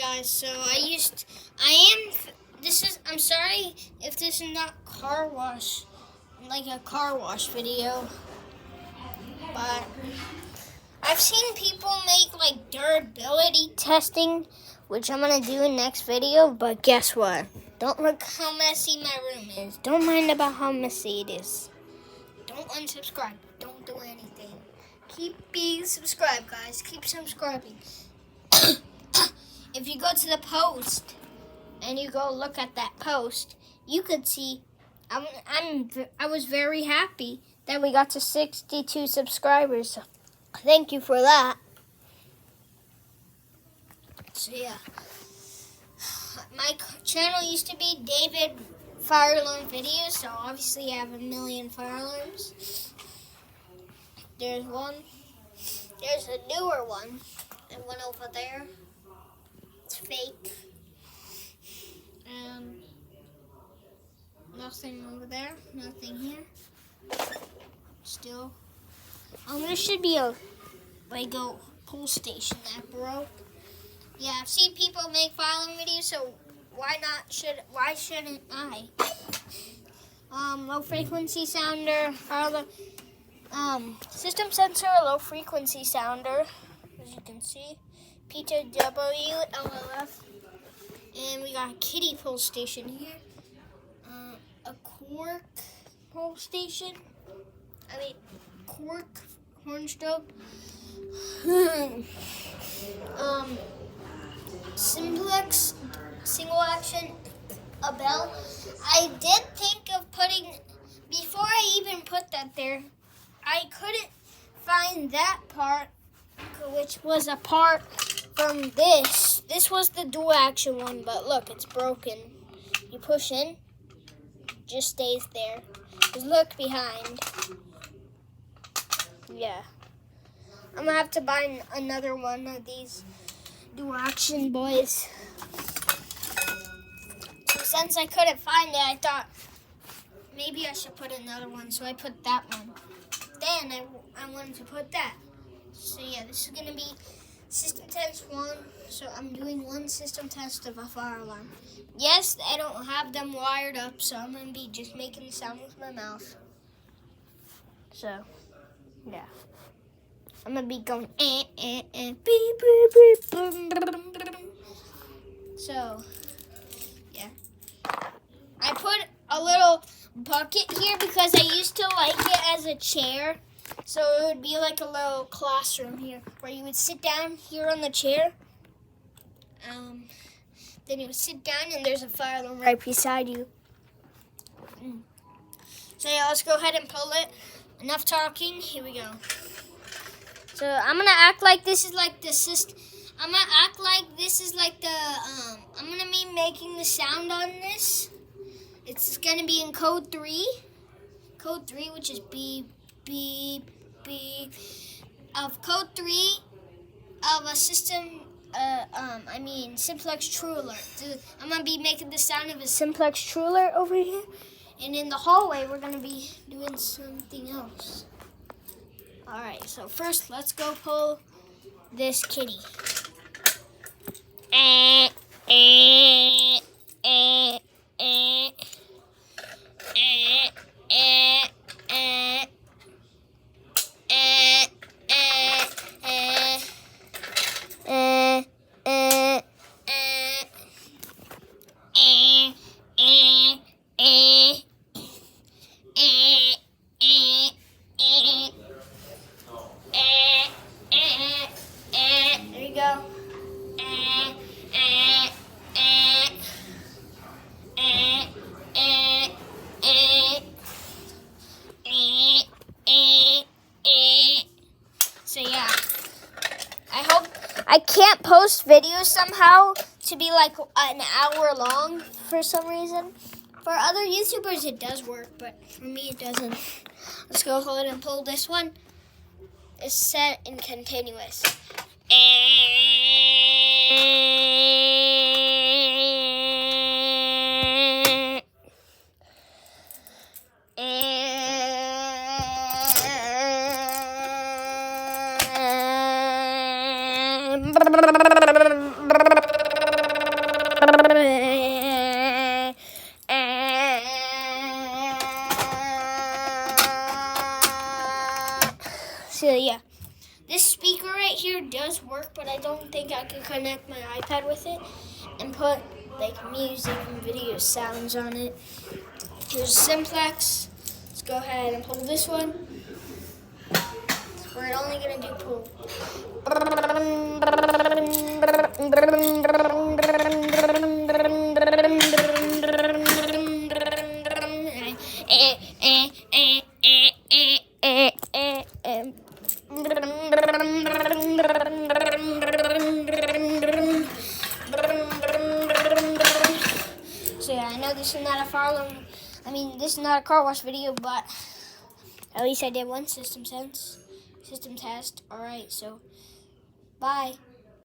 guys, so I'm sorry if this is not like a car wash video, but I've seen people make like durability testing, which I'm gonna do in next video, but guess what? Don't look how messy my room is. Don't mind about how messy it is. Don't unsubscribe. Don't do anything. Keep being subscribed, guys. Keep subscribing. If you go to the post and you go look at that post, you could see I was very happy that we got to 62 subscribers. So thank you for that. So yeah, my channel used to be David Fire Alarm Videos, so obviously I have 1 million fire alarms. There's a newer one that went over there. It's fake. And nothing over there, nothing here. Still. There should be a Lego pull station that broke. Yeah, I've seen people make filing videos, so why shouldn't I? Low frequency sounder, system sensor, low frequency sounder, as you can see, PTW, LLF, and we got a kitty pull station here, a Quark pull station, Quark horn strobe, Simplex single action, a bell. I did think of before I even put that there, I couldn't find that part, which was a part from this. This was the dual action one, but look, it's broken. You push in, just stays there. Just look behind. Yeah. I'm gonna have to buy another one of these dual action boys. Since I couldn't find it, I thought maybe I should put another one, so I put that one. Then I wanted to put that. So yeah, this is gonna be system test 1. So I'm doing one system test of a fire alarm. Yes, I don't have them wired up, so I'm gonna be just making the sound with my mouth. So yeah, I'm gonna be going beep, beep, beep, boom, boom, boom. So yeah, I put a little bucket here because I used to like it as a chair. So it would be like a little classroom here where you would sit down here on the chair. Then you would sit down and there's a fire alarm right beside you. So yeah, let's go ahead and pull it. Enough talking, here we go. So I'm gonna act like this is like the system. I'm gonna be making the sound on this. It's gonna be in code 3. Code 3, which is beep, beep, beep. Of code 3 of a system, Simplex True Alert. I'm gonna be making the sound of a Simplex True Alert over here. And in the hallway, we're gonna be doing something else. All right, so first, let's go pull this kitty. There you go. So yeah, I can't post videos somehow to be like an hour long for some reason. For other YouTubers it does work, but for me it doesn't. Let's go ahead and pull this one. It's set in continuous. connect my iPad with it and put like music and video sounds on it. Here's Simplex. Let's go ahead and pull this one. We're only gonna do pull. So yeah, I know this is not this is not a car wash video, but at least I did one system test. Alright, so bye.